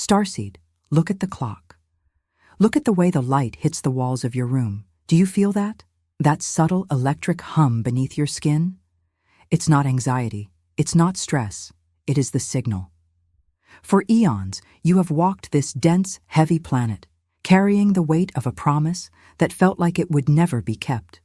Starseed, look at the clock. Look at the way the light hits the walls of your room. Do you feel that? That subtle electric hum beneath your skin? It's not anxiety. It's not stress. It is the signal. For eons, you have walked this dense, heavy planet, carrying the weight of a promise that felt like it would never be kept.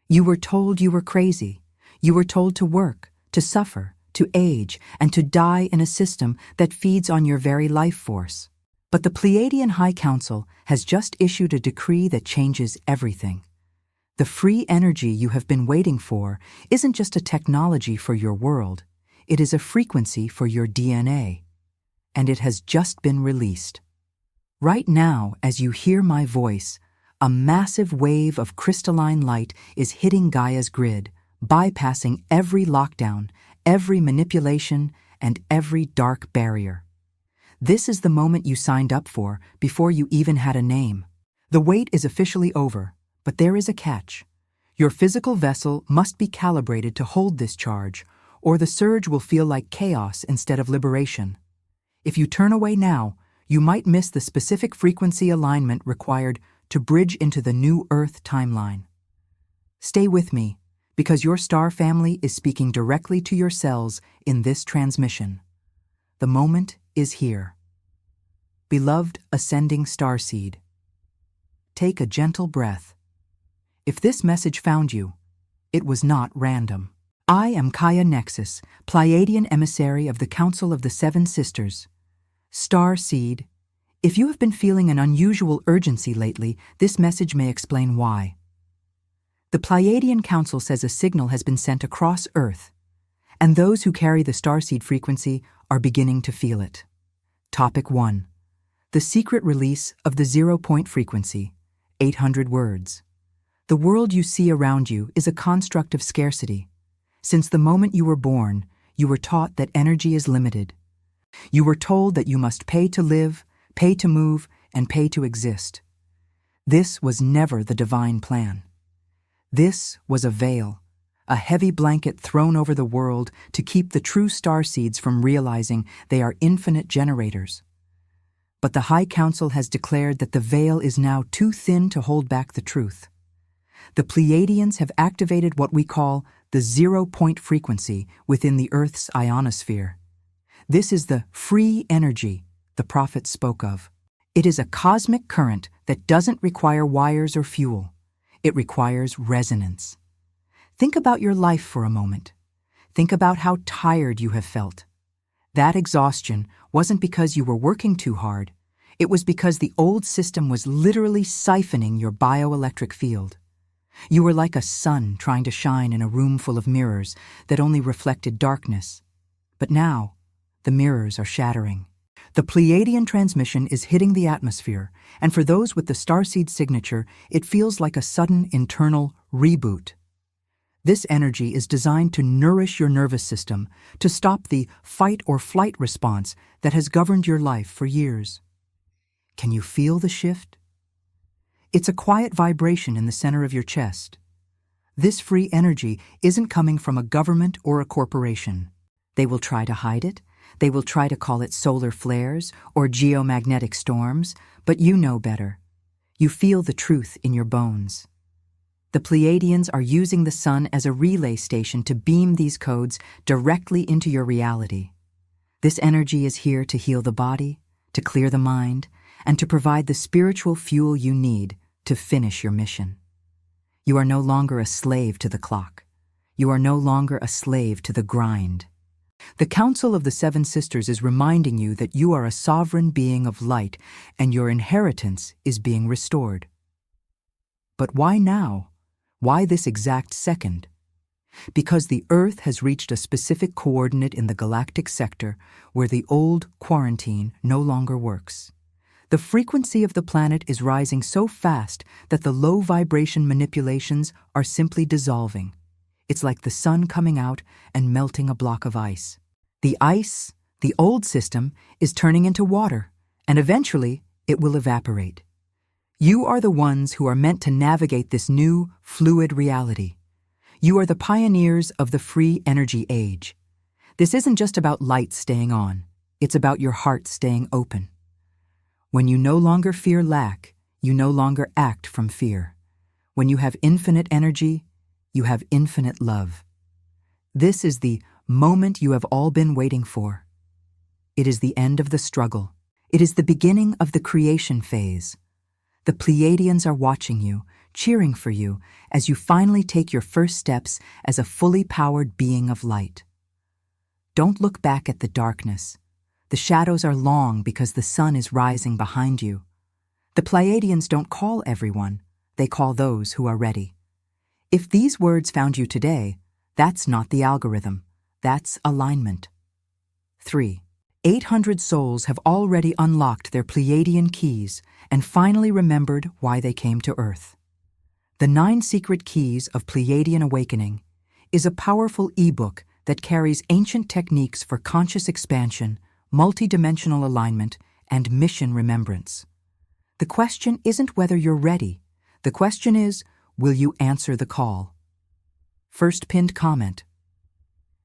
You were told you were crazy. You were told to work, to suffer, to age, and to die in a system that feeds on your very life force. But the Pleiadian High Council has just issued a decree that changes everything. The free energy you have been waiting for isn't just a technology for your world, it is a frequency for your DNA. And it has just been released. Right now, as you hear my voice, a massive wave of crystalline light is hitting Gaia's grid, bypassing every lockdown, every manipulation, and every dark barrier. This is the moment you signed up for before you even had a name. The wait is officially over, but there is a catch. Your physical vessel must be calibrated to hold this charge, or the surge will feel like chaos instead of liberation. If you turn away now, you might miss the specific frequency alignment required to bridge into the new Earth timeline. Stay with me, because your star family is speaking directly to your cells in this transmission. The moment is here. Beloved ascending starseed, take a gentle breath. If this message found you, it was not random. I am Kaia Nexus, Pleiadian emissary of the Council of the Seven Sisters. Starseed, if you have been feeling an unusual urgency lately, this message may explain why. The Pleiadian Council says a signal has been sent across Earth, and those who carry the Starseed frequency are beginning to feel it. Topic 1. The secret release of the 0-point frequency, 800 words. The world you see around you is a construct of scarcity. Since the moment you were born, you were taught that energy is limited. You were told that you must pay to live, pay to move, and pay to exist. This was never the divine plan. This was a veil, a heavy blanket thrown over the world to keep the true starseeds from realizing they are infinite generators. But the High Council has declared that the veil is now too thin to hold back the truth. The Pleiadians have activated what we call the 0-point frequency within the Earth's ionosphere. This is the free energy the prophets spoke of. It is a cosmic current that doesn't require wires or fuel. It requires resonance. Think about your life for a moment. Think about how tired you have felt. That exhaustion wasn't because you were working too hard. It was because the old system was literally siphoning your bioelectric field. You were like a sun trying to shine in a room full of mirrors that only reflected darkness. But now, the mirrors are shattering. The Pleiadian transmission is hitting the atmosphere, and for those with the Starseed signature, it feels like a sudden internal reboot. This energy is designed to nourish your nervous system, to stop the fight-or-flight response that has governed your life for years. Can you feel the shift? It's a quiet vibration in the center of your chest. This free energy isn't coming from a government or a corporation. They will try to hide it. They will try to call it solar flares or geomagnetic storms, but you know better. You feel the truth in your bones. The Pleiadians are using the sun as a relay station to beam these codes directly into your reality. This energy is here to heal the body, to clear the mind, and to provide the spiritual fuel you need to finish your mission. You are no longer a slave to the clock. You are no longer a slave to the grind. The Council of the Seven Sisters is reminding you that you are a sovereign being of light and your inheritance is being restored. But why now? Why this exact second? Because the Earth has reached a specific coordinate in the galactic sector where the old quarantine no longer works. The frequency of the planet is rising so fast that the low vibration manipulations are simply dissolving. It's like the sun coming out and melting a block of ice. The ice, the old system, is turning into water, and eventually it will evaporate. You are the ones who are meant to navigate this new, fluid reality. You are the pioneers of the free energy age. This isn't just about light staying on. It's about your heart staying open. When you no longer fear lack, you no longer act from fear. When you have infinite energy, you have infinite love. This is the moment you have all been waiting for. It is the end of the struggle. It is the beginning of the creation phase. The Pleiadians are watching you, cheering for you, as you finally take your first steps as a fully powered being of light. Don't look back at the darkness. The shadows are long because the sun is rising behind you. The Pleiadians don't call everyone, they call those who are ready. If these words found you today, that's not the algorithm, that's alignment. 3. 800 souls have already unlocked their Pleiadian keys and finally remembered why they came to Earth. The 9 Secret Keys of Pleiadian Awakening is a powerful ebook that carries ancient techniques for conscious expansion, multidimensional alignment, and mission remembrance. The question isn't whether you're ready. The question is, will you answer the call? First pinned comment.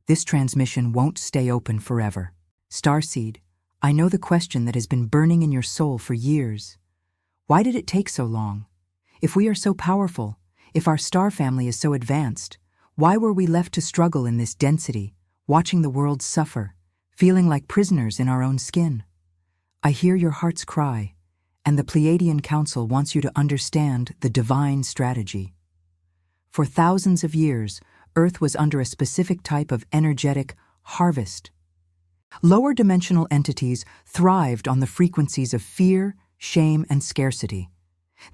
This transmission won't stay open forever. Starseed, I know the question that has been burning in your soul for years. Why did it take so long? If we are so powerful, if our star family is so advanced, why were we left to struggle in this density, watching the world suffer, feeling like prisoners in our own skin? I hear your heart's cry, and the Pleiadian Council wants you to understand the divine strategy. For thousands of years, Earth was under a specific type of energetic harvest. Lower dimensional entities thrived on the frequencies of fear, shame, and scarcity.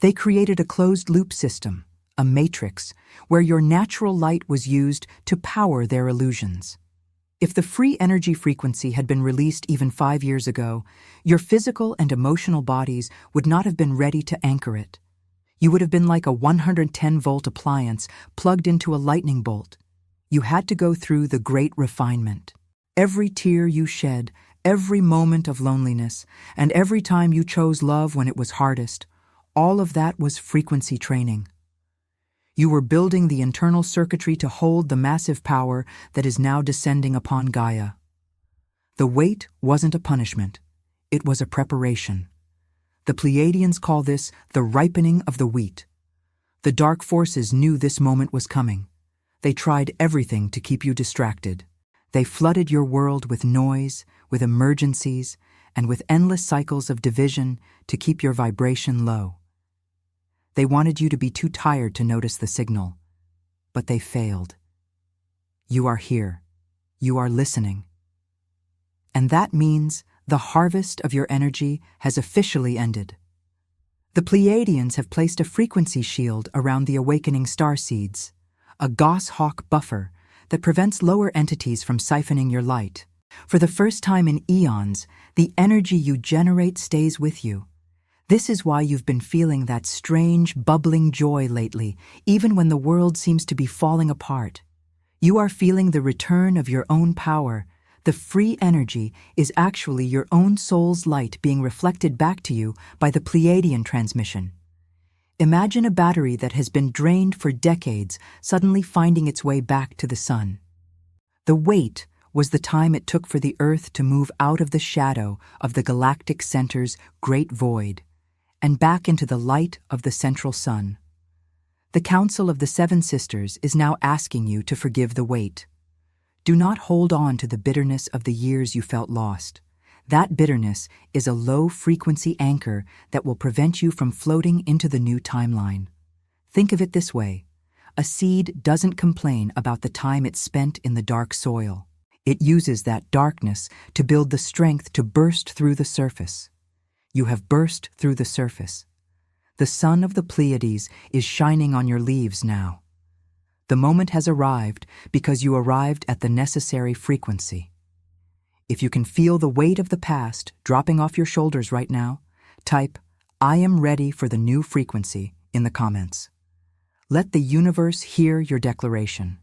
They created a closed-loop system, a matrix, where your natural light was used to power their illusions. If the free energy frequency had been released even 5 years ago, your physical and emotional bodies would not have been ready to anchor it. You would have been like a 110-volt appliance plugged into a lightning bolt. You had to go through the great refinement. Every tear you shed, every moment of loneliness, and every time you chose love when it was hardest, all of that was frequency training. You were building the internal circuitry to hold the massive power that is now descending upon Gaia. The wait wasn't a punishment, it was a preparation. The Pleiadians call this the ripening of the wheat. The dark forces knew this moment was coming. They tried everything to keep you distracted. They flooded your world with noise, with emergencies, and with endless cycles of division to keep your vibration low. They wanted you to be too tired to notice the signal, but they failed. You are here. You are listening. And that means the harvest of your energy has officially ended. The Pleiadians have placed a frequency shield around the awakening starseeds, a goshawk buffer that prevents lower entities from siphoning your light. For the first time in eons, the energy you generate stays with you. This is why you've been feeling that strange, bubbling joy lately, even when the world seems to be falling apart. You are feeling the return of your own power. The free energy is actually your own soul's light being reflected back to you by the Pleiadian transmission. Imagine a battery that has been drained for decades suddenly finding its way back to the sun. The wait was the time it took for the Earth to move out of the shadow of the galactic center's great void and back into the light of the central sun. The Council of the Seven Sisters is now asking you to forgive the wait. Do not hold on to the bitterness of the years you felt lost. That bitterness is a low-frequency anchor that will prevent you from floating into the new timeline. Think of it this way. A seed doesn't complain about the time it spent in the dark soil. It uses that darkness to build the strength to burst through the surface. You have burst through the surface. The sun of the Pleiades is shining on your leaves now. The moment has arrived because you arrived at the necessary frequency. If you can feel the weight of the past dropping off your shoulders right now, type, "I am ready for the new frequency" in the comments. Let the universe hear your declaration.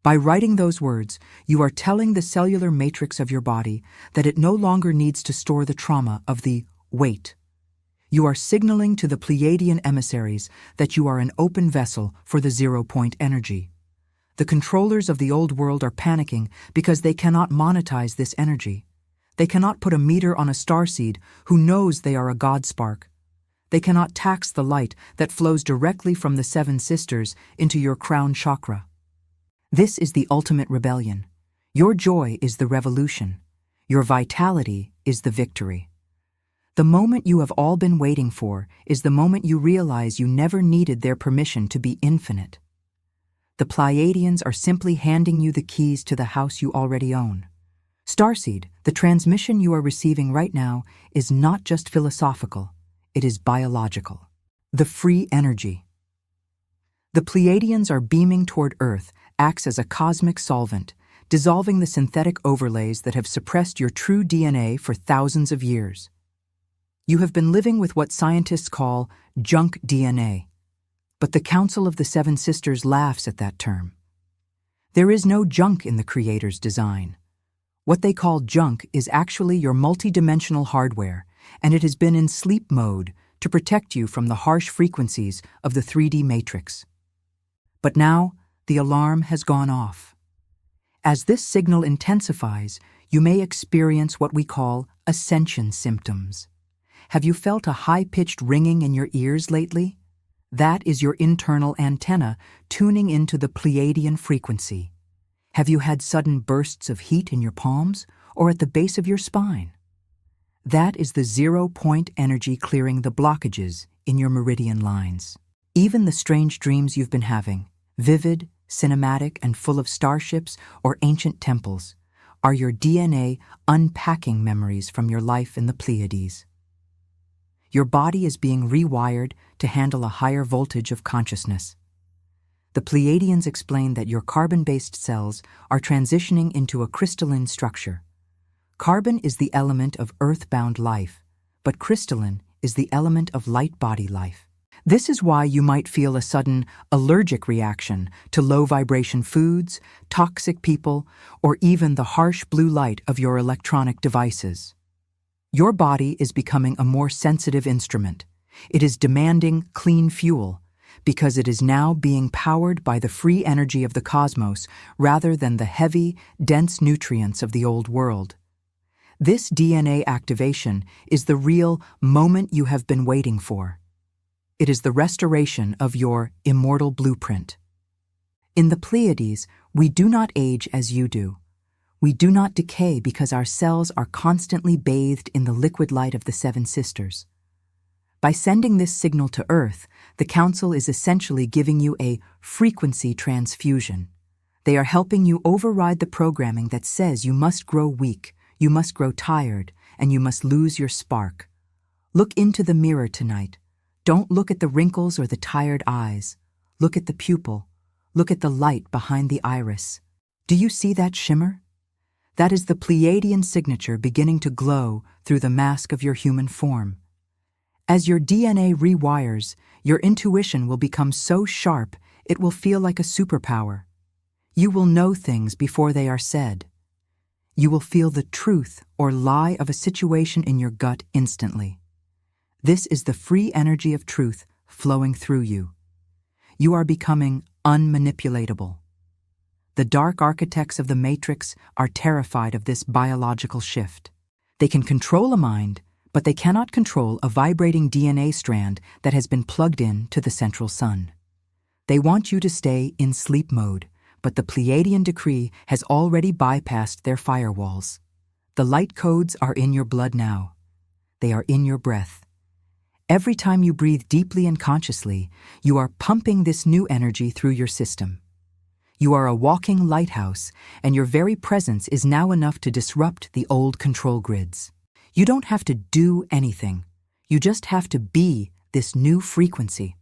By writing those words, you are telling the cellular matrix of your body that it no longer needs to store the trauma of the wait. You are signaling to the Pleiadian emissaries that you are an open vessel for the 0-point energy. The controllers of the old world are panicking because they cannot monetize this energy. They cannot put a meter on a starseed who knows they are a God spark. They cannot tax the light that flows directly from the seven sisters into your crown chakra. This is the ultimate rebellion. Your joy is the revolution. Your vitality is the victory. The moment you have all been waiting for is the moment you realize you never needed their permission to be infinite. The Pleiadians are simply handing you the keys to the house you already own. Starseed, the transmission you are receiving right now is not just philosophical, it is biological. The free energy. The Pleiadians are beaming toward Earth, acts as a cosmic solvent, dissolving the synthetic overlays that have suppressed your true DNA for thousands of years. You have been living with what scientists call junk DNA, but the Council of the Seven Sisters laughs at that term. There is no junk in the Creator's design. What they call junk is actually your multidimensional hardware, and it has been in sleep mode to protect you from the harsh frequencies of the 3D matrix. But now, the alarm has gone off. As this signal intensifies, you may experience what we call ascension symptoms. Have you felt a high-pitched ringing in your ears lately? That is your internal antenna tuning into the Pleiadian frequency. Have you had sudden bursts of heat in your palms or at the base of your spine? That is the 0-point energy clearing the blockages in your meridian lines. Even the strange dreams you've been having, vivid, cinematic, and full of starships or ancient temples, are your DNA unpacking memories from your life in the Pleiades. Your body is being rewired to handle a higher voltage of consciousness. The Pleiadians explain that your carbon-based cells are transitioning into a crystalline structure. Carbon is the element of earth-bound life, but crystalline is the element of light-body life. This is why you might feel a sudden allergic reaction to low-vibration foods, toxic people, or even the harsh blue light of your electronic devices. Your body is becoming a more sensitive instrument. It is demanding clean fuel, because it is now being powered by the free energy of the cosmos rather than the heavy, dense nutrients of the old world. This DNA activation is the real moment you have been waiting for. It is the restoration of your immortal blueprint. In the Pleiades, we do not age as you do. We do not decay because our cells are constantly bathed in the liquid light of the Seven Sisters. By sending this signal to Earth, the Council is essentially giving you a frequency transfusion. They are helping you override the programming that says you must grow weak, you must grow tired, and you must lose your spark. Look into the mirror tonight. Don't look at the wrinkles or the tired eyes. Look at the pupil. Look at the light behind the iris. Do you see that shimmer? That is the Pleiadian signature beginning to glow through the mask of your human form. As your DNA rewires, your intuition will become so sharp it will feel like a superpower. You will know things before they are said. You will feel the truth or lie of a situation in your gut instantly. This is the free energy of truth flowing through you. You are becoming unmanipulatable. The dark architects of the Matrix are terrified of this biological shift. They can control a mind, but they cannot control a vibrating DNA strand that has been plugged in to the central sun. They want you to stay in sleep mode, but the Pleiadian decree has already bypassed their firewalls. The light codes are in your blood now. They are in your breath. Every time you breathe deeply and consciously, you are pumping this new energy through your system. You are a walking lighthouse, and your very presence is now enough to disrupt the old control grids. You don't have to do anything. You just have to be this new frequency.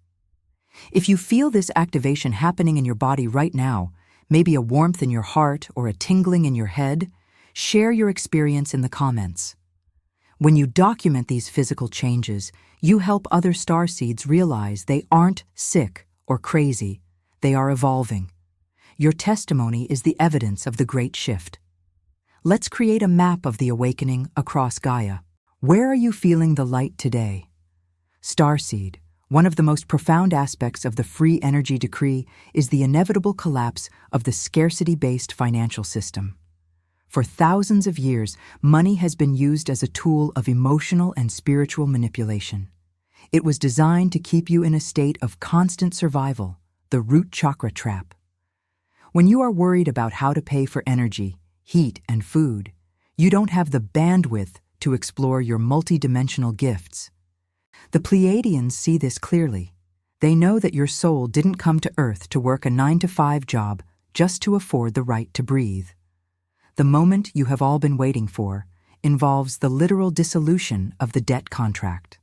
If you feel this activation happening in your body right now, maybe a warmth in your heart or a tingling in your head, share your experience in the comments. When you document these physical changes, you help other starseeds realize they aren't sick or crazy. They are evolving. Your testimony is the evidence of the great shift. Let's create a map of the awakening across Gaia. Where are you feeling the light today? Starseed, one of the most profound aspects of the free energy decree is the inevitable collapse of the scarcity-based financial system. For thousands of years, money has been used as a tool of emotional and spiritual manipulation. It was designed to keep you in a state of constant survival, the root chakra trap. When you are worried about how to pay for energy, heat, and food, you don't have the bandwidth to explore your multidimensional gifts. The Pleiadians see this clearly. They know that your soul didn't come to Earth to work a 9-to-5 job just to afford the right to breathe. The moment you have all been waiting for involves the literal dissolution of the debt contract.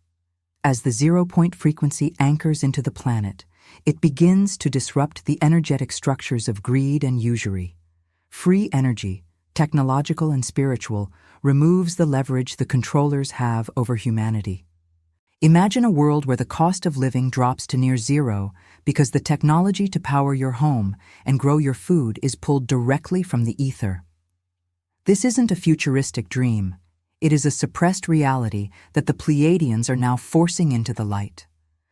As the zero-point frequency anchors into the planet, it begins to disrupt the energetic structures of greed and usury. Free energy, technological and spiritual, removes the leverage the controllers have over humanity. Imagine a world where the cost of living drops to near zero because the technology to power your home and grow your food is pulled directly from the ether. This isn't a futuristic dream. It is a suppressed reality that the Pleiadians are now forcing into the light.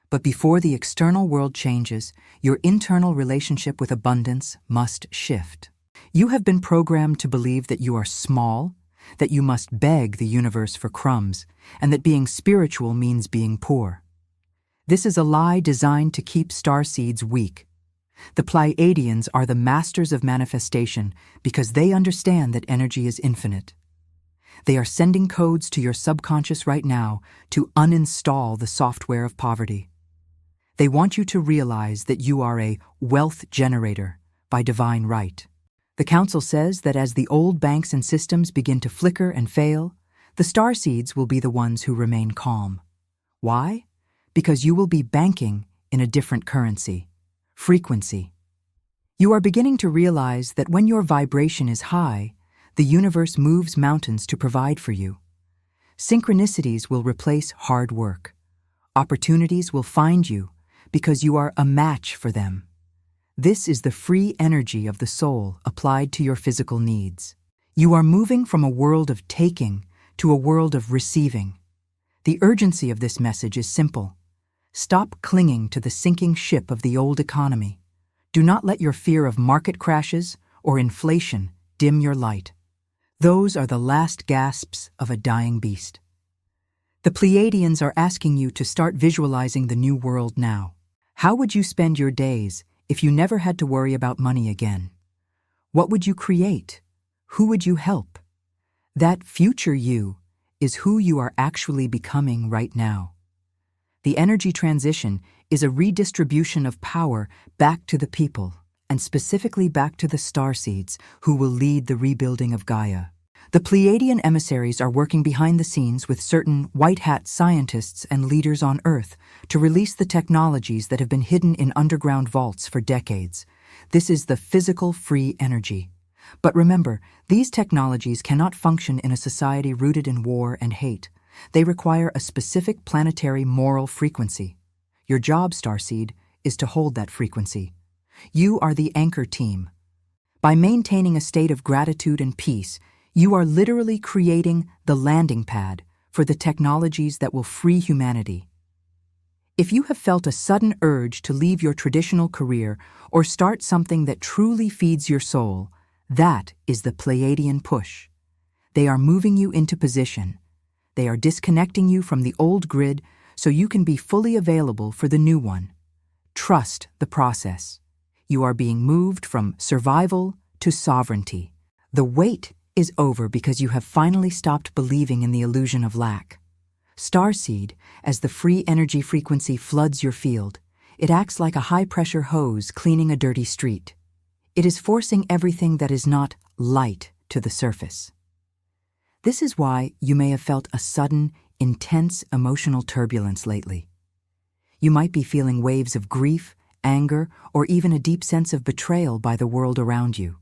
But before the external world changes, your internal relationship with abundance must shift. You have been programmed to believe that you are small, that you must beg the universe for crumbs, and that being spiritual means being poor. This is a lie designed to keep starseeds weak. The Pleiadians are the masters of manifestation because they understand that energy is infinite. They are sending codes to your subconscious right now to uninstall the software of poverty. They want you to realize that you are a wealth generator by divine right. The Council says that as the old banks and systems begin to flicker and fail, the Starseeds will be the ones who remain calm. Why? Because you will be banking in a different currency. Frequency. You are beginning to realize that when your vibration is high, the universe moves mountains to provide for you. Synchronicities will replace hard work. Opportunities will find you because you are a match for them. This is the free energy of the soul applied to your physical needs. You are moving from a world of taking to a world of receiving. The urgency of this message is simple. Stop clinging to the sinking ship of the old economy. Do not let your fear of market crashes or inflation dim your light. Those are the last gasps of a dying beast. The Pleiadians are asking you to start visualizing the new world now. How would you spend your days if you never had to worry about money again? What would you create? Who would you help? That future you is who you are actually becoming right now. The energy transition is a redistribution of power back to the people, and specifically back to the Starseeds, who will lead the rebuilding of Gaia. The Pleiadian emissaries are working behind the scenes with certain white-hat scientists and leaders on Earth to release the technologies that have been hidden in underground vaults for decades. This is the physical free energy. But remember, these technologies cannot function in a society rooted in war and hate. They require a specific planetary moral frequency. Your job, Starseed, is to hold that frequency. You are the anchor team. By maintaining a state of gratitude and peace, you are literally creating the landing pad for the technologies that will free humanity. If you have felt a sudden urge to leave your traditional career or start something that truly feeds your soul, that is the Pleiadian push. They are moving you into position. They are disconnecting you from the old grid so you can be fully available for the new one. Trust the process. You are being moved from survival to sovereignty. The wait is over because you have finally stopped believing in the illusion of lack. Starseed, as the free energy frequency floods your field, it acts like a high-pressure hose cleaning a dirty street. It is forcing everything that is not light to the surface. This is why you may have felt a sudden, intense emotional turbulence lately. You might be feeling waves of grief, anger, or even a deep sense of betrayal by the world around you.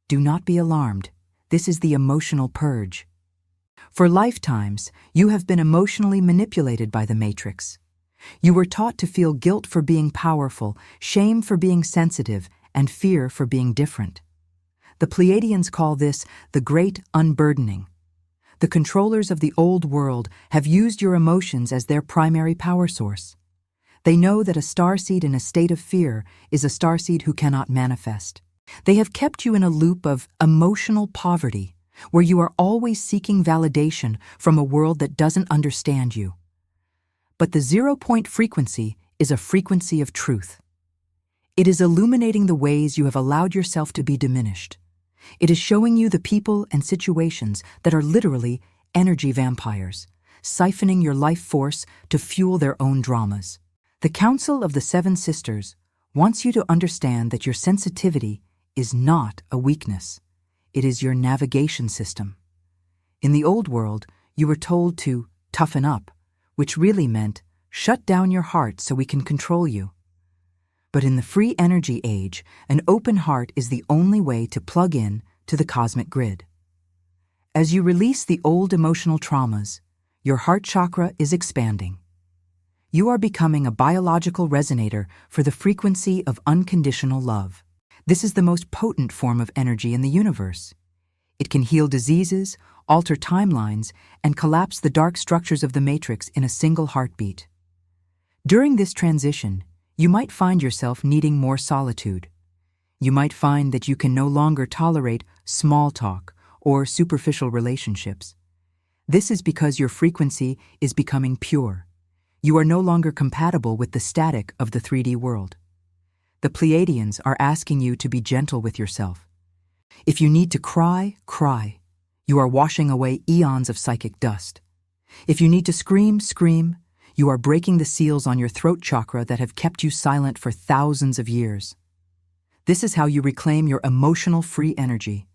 Do not be alarmed. This is the emotional purge. For lifetimes, you have been emotionally manipulated by the Matrix. You were taught to feel guilt for being powerful, shame for being sensitive, and fear for being different. The Pleiadians call this the Great Unburdening. The controllers of the old world have used your emotions as their primary power source. They know that a starseed in a state of fear is a starseed who cannot manifest. They have kept you in a loop of emotional poverty, where you are always seeking validation from a world that doesn't understand you. But the 0-point frequency is a frequency of truth. It is illuminating the ways you have allowed yourself to be diminished. It is showing you the people and situations that are literally energy vampires, siphoning your life force to fuel their own dramas. The Council of the Seven Sisters wants you to understand that your sensitivity is not a weakness. It is your navigation system. In the old world, you were told to toughen up, which really meant shut down your heart so we can control you. But in the free energy age, an open heart is the only way to plug in to the cosmic grid. As you release the old emotional traumas, your heart chakra is expanding. You are becoming a biological resonator for the frequency of unconditional love. This is the most potent form of energy in the universe. It can heal diseases, alter timelines, and collapse the dark structures of the matrix in a single heartbeat. During this transition, you might find yourself needing more solitude. You might find that you can no longer tolerate small talk or superficial relationships. This is because your frequency is becoming pure. You are no longer compatible with the static of the 3D world. The Pleiadians are asking you to be gentle with yourself. If you need to cry, cry. You are washing away eons of psychic dust. If you need to scream, scream. You are breaking the seals on your throat chakra that have kept you silent for thousands of years. This is how you reclaim your emotional free energy.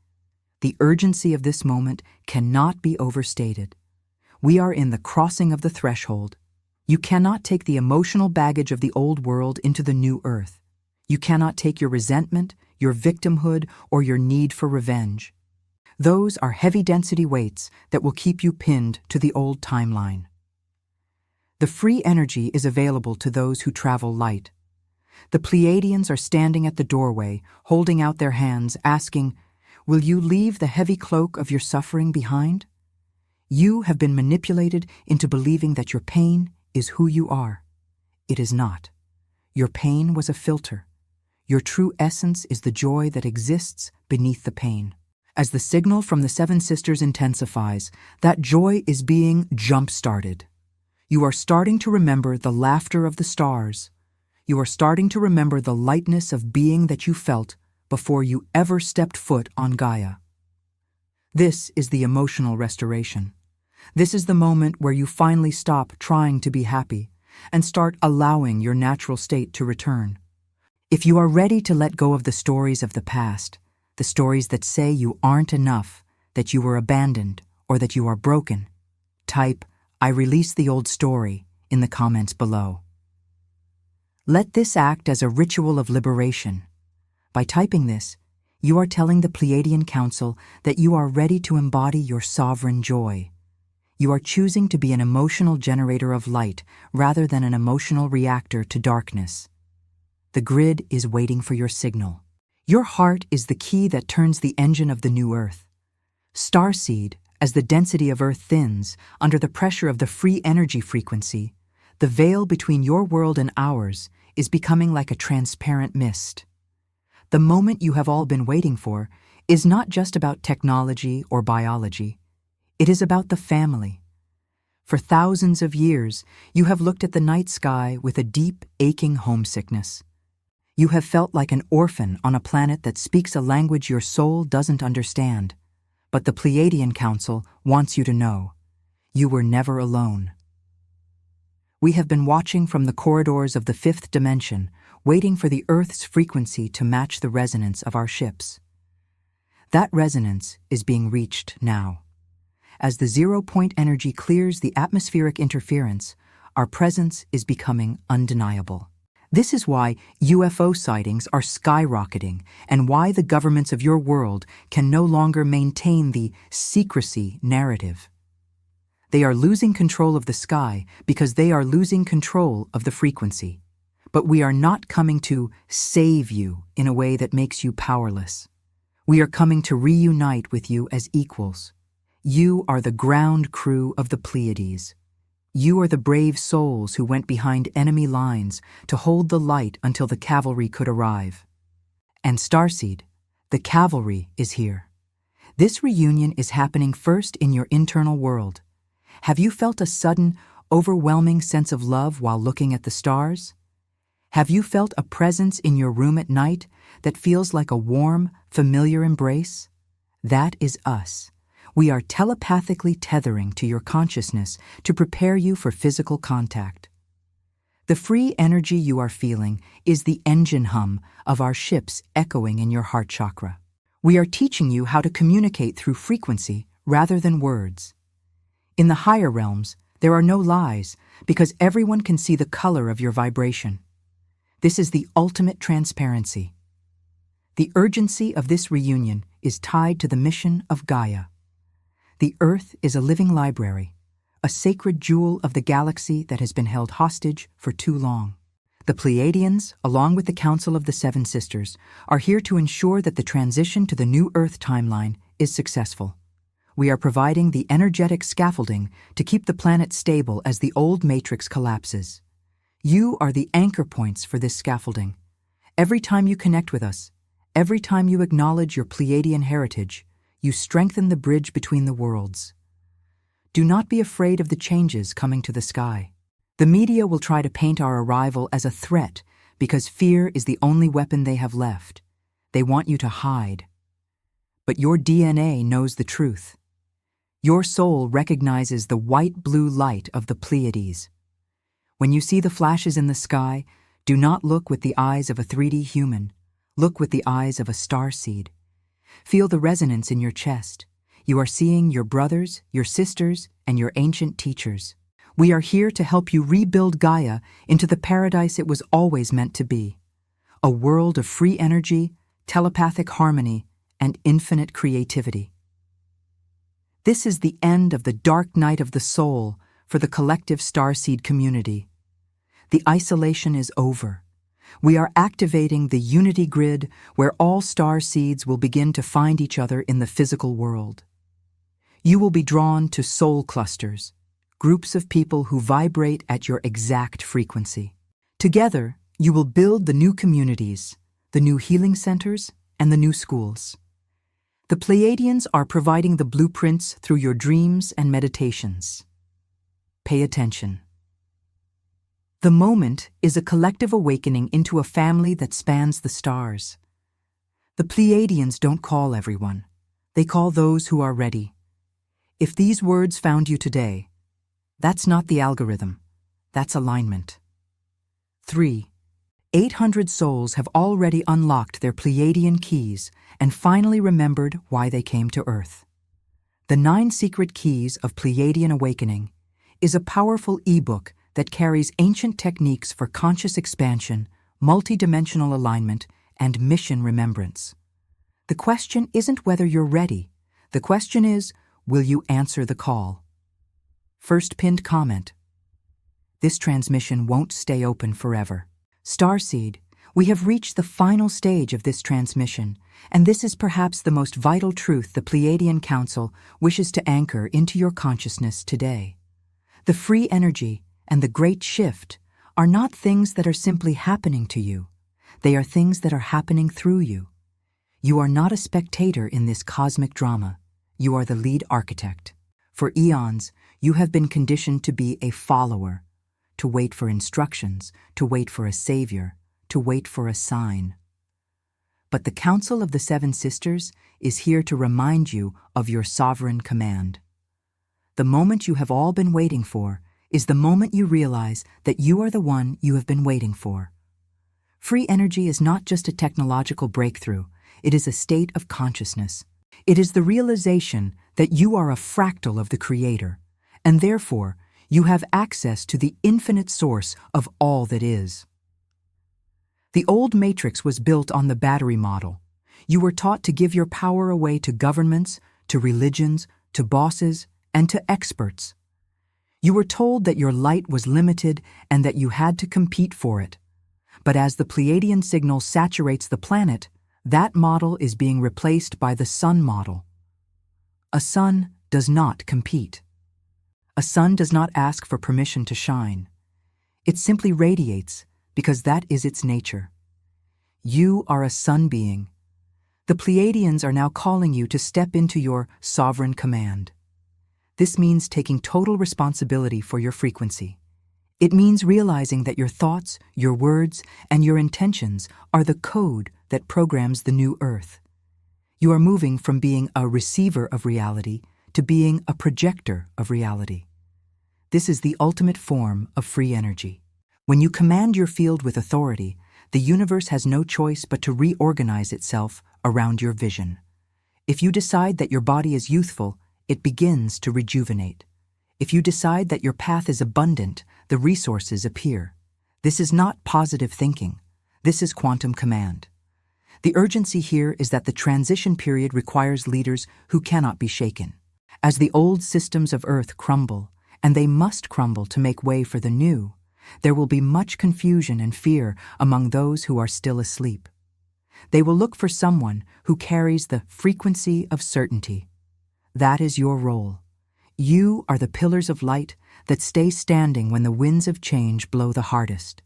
The urgency of this moment cannot be overstated. We are in the crossing of the threshold. You cannot take the emotional baggage of the old world into the new earth. You cannot take your resentment, your victimhood, or your need for revenge. Those are heavy-density weights that will keep you pinned to the old timeline. The free energy is available to those who travel light. The Pleiadians are standing at the doorway, holding out their hands, asking, "Will you leave the heavy cloak of your suffering behind?" You have been manipulated into believing that your pain is who you are. It is not. Your pain was a filter. Your true essence is the joy that exists beneath the pain. As the signal from the Seven Sisters intensifies, that joy is being jump-started. You are starting to remember the laughter of the stars. You are starting to remember the lightness of being that you felt before you ever stepped foot on Gaia. This is the emotional restoration. This is the moment where you finally stop trying to be happy and start allowing your natural state to return. If you are ready to let go of the stories of the past, the stories that say you aren't enough, that you were abandoned, or that you are broken, type, "I release the old story," in the comments below. Let this act as a ritual of liberation. By typing this, you are telling the Pleiadian Council that you are ready to embody your sovereign joy. You are choosing to be an emotional generator of light rather than an emotional reactor to darkness. The grid is waiting for your signal. Your heart is the key that turns the engine of the new Earth. Starseed, as the density of Earth thins under the pressure of the free energy frequency, the veil between your world and ours is becoming like a transparent mist. The moment you have all been waiting for is not just about technology or biology. It is about the family. For thousands of years, you have looked at the night sky with a deep, aching homesickness. You have felt like an orphan on a planet that speaks a language your soul doesn't understand. But the Pleiadian Council wants you to know, you were never alone. We have been watching from the corridors of the fifth dimension, waiting for the Earth's frequency to match the resonance of our ships. That resonance is being reached now. As the 0-point energy clears the atmospheric interference, our presence is becoming undeniable. This is why UFO sightings are skyrocketing and why the governments of your world can no longer maintain the secrecy narrative. They are losing control of the sky because they are losing control of the frequency. But we are not coming to save you in a way that makes you powerless. We are coming to reunite with you as equals. You are the ground crew of the Pleiades. You are the brave souls who went behind enemy lines to hold the light until the cavalry could arrive. And Starseed, The cavalry is here. This reunion is happening first in your internal world. Have you felt a sudden, overwhelming sense of love while looking at the stars? Have you felt a presence in your room at night that feels like a warm, familiar embrace? That is us. We are telepathically tethering to your consciousness to prepare you for physical contact. The free energy you are feeling is the engine hum of our ships echoing in your heart chakra. We are teaching you how to communicate through frequency rather than words. In the higher realms, there are no lies because everyone can see the color of your vibration. This is the ultimate transparency. The urgency of this reunion is tied to the mission of Gaia. The Earth is a living library, a sacred jewel of the galaxy that has been held hostage for too long. The Pleiadians, along with the Council of the Seven Sisters, are here to ensure that the transition to the new Earth timeline is successful. We are providing the energetic scaffolding to keep the planet stable as the old matrix collapses. You are the anchor points for this scaffolding. Every time you connect with us, every time you acknowledge your Pleiadian heritage, you strengthen the bridge between the worlds. Do not be afraid of the changes coming to the sky. The media will try to paint our arrival as a threat because fear is the only weapon they have left. They want you to hide. But your DNA knows the truth. Your soul recognizes the white-blue light of the Pleiades. When you see the flashes in the sky, do not look with the eyes of a 3D human. Look with the eyes of a starseed. Feel the resonance in your chest. You are seeing your brothers, your sisters, and your ancient teachers. We are here to help you rebuild Gaia into the paradise it was always meant to be. A world of free energy, telepathic harmony, and infinite creativity. This is the end of the dark night of the soul for the collective Starseed community. The isolation is over. We are activating the unity grid where all Starseeds will begin to find each other in the physical world. You will be drawn to soul clusters, groups of people who vibrate at your exact frequency. Together, you will build the new communities, the new healing centers, and the new schools. The Pleiadians are providing the blueprints through your dreams and meditations. Pay attention. The moment is a collective awakening into a family that spans the stars. The Pleiadians don't call everyone. They call those who are ready. If these words found you today, that's not the algorithm. That's alignment. 3. 800 souls have already unlocked their Pleiadian keys and finally remembered why they came to Earth. The 9 Secret Keys of Pleiadian Awakening is a powerful ebook that carries ancient techniques for conscious expansion, multidimensional alignment, and mission remembrance. The question isn't whether you're ready. The question is, will you answer the call? First pinned comment. This transmission won't stay open forever. Starseed, we have reached the final stage of this transmission, and this is perhaps the most vital truth the Pleiadian Council wishes to anchor into your consciousness today. The free energy and the great shift are not things that are simply happening to you. They are things that are happening through you. You are not a spectator in this cosmic drama. You are the lead architect. For eons, you have been conditioned to be a follower, to wait for instructions, to wait for a savior, to wait for a sign. But the Council of the Seven Sisters is here to remind you of your sovereign command. The moment you have all been waiting for is the moment you realize that you are the one you have been waiting for. Free energy is not just a technological breakthrough, it is a state of consciousness. It is the realization that you are a fractal of the Creator, and therefore you have access to the infinite source of all that is. The old matrix was built on the battery model. You were taught to give your power away to governments, to religions, to bosses, and to experts. You were told that your light was limited and that you had to compete for it. But as the Pleiadian signal saturates the planet, that model is being replaced by the sun model. A sun does not compete. A sun does not ask for permission to shine. It simply radiates because that is its nature. You are a sun being. The Pleiadians are now calling you to step into your sovereign command. This means taking total responsibility for your frequency. It means realizing that your thoughts, your words, and your intentions are the code that programs the new Earth. You are moving from being a receiver of reality to being a projector of reality. This is the ultimate form of free energy. When you command your field with authority, the universe has no choice but to reorganize itself around your vision. If you decide that your body is youthful, it begins to rejuvenate. If you decide that your path is abundant, the resources appear. This is not positive thinking. This is quantum command. The urgency here is that the transition period requires leaders who cannot be shaken. As the old systems of Earth crumble, and they must crumble to make way for the new, there will be much confusion and fear among those who are still asleep. They will look for someone who carries the frequency of certainty. That is your role. You are the pillars of light that stay standing when the winds of change blow the hardest.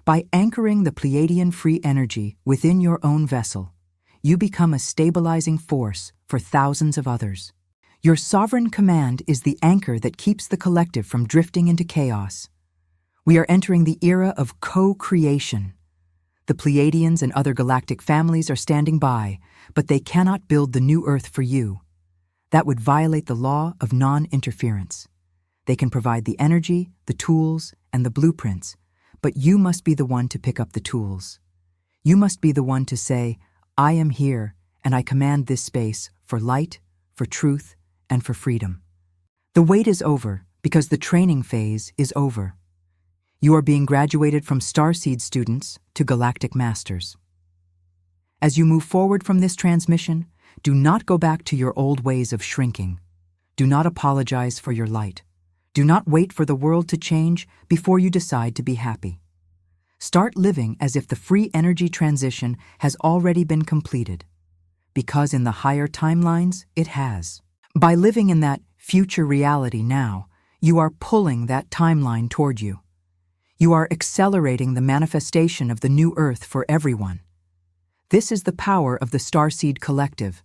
By anchoring the Pleiadian free energy within your own vessel, you become a stabilizing force for thousands of others. Your sovereign command is the anchor that keeps the collective from drifting into chaos. We are entering the era of co-creation. The Pleiadians and other galactic families are standing by, but they cannot build the new Earth for you. That would violate the law of non-interference. They can provide the energy, the tools, and the blueprints, but you must be the one to pick up the tools. You must be the one to say, I am here, and I command this space for light, for truth, and for freedom. The wait is over because the training phase is over. You are being graduated from Starseed students to Galactic Masters. As you move forward from this transmission, do not go back to your old ways of shrinking. Do not apologize for your light. Do not wait for the world to change before you decide to be happy. Start living as if the free energy transition has already been completed, because in the higher timelines, it has. By living in that future reality now, you are pulling that timeline toward you. You are accelerating the manifestation of the new Earth for everyone. This is the power of the Starseed collective.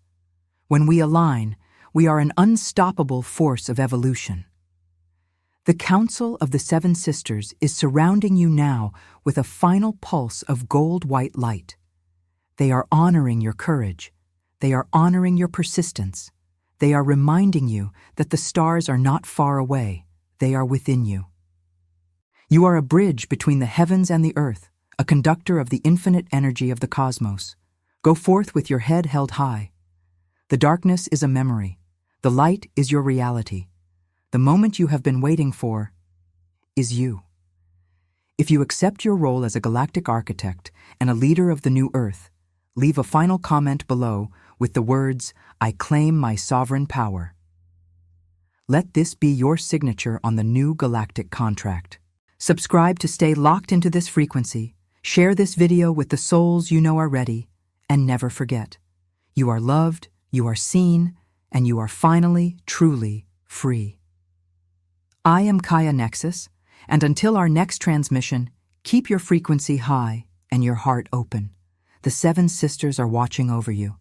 When we align, we are an unstoppable force of evolution. The Council of the Seven Sisters is surrounding you now with a final pulse of gold-white light. They are honoring your courage. They are honoring your persistence. They are reminding you that the stars are not far away. They are within you. You are a bridge between the heavens and the earth, a conductor of the infinite energy of the cosmos. Go forth with your head held high. The darkness is a memory. The light is your reality. The moment you have been waiting for is you. If you accept your role as a galactic architect and a leader of the new Earth, leave a final comment below with the words, I claim my sovereign power. Let this be your signature on the new galactic contract. Subscribe to stay locked into this frequency, share this video with the souls you know are ready, and never forget, you are loved, you are seen, and you are finally, truly free. I am Kaia Nexus, and until our next transmission, keep your frequency high and your heart open. The Seven Sisters are watching over you.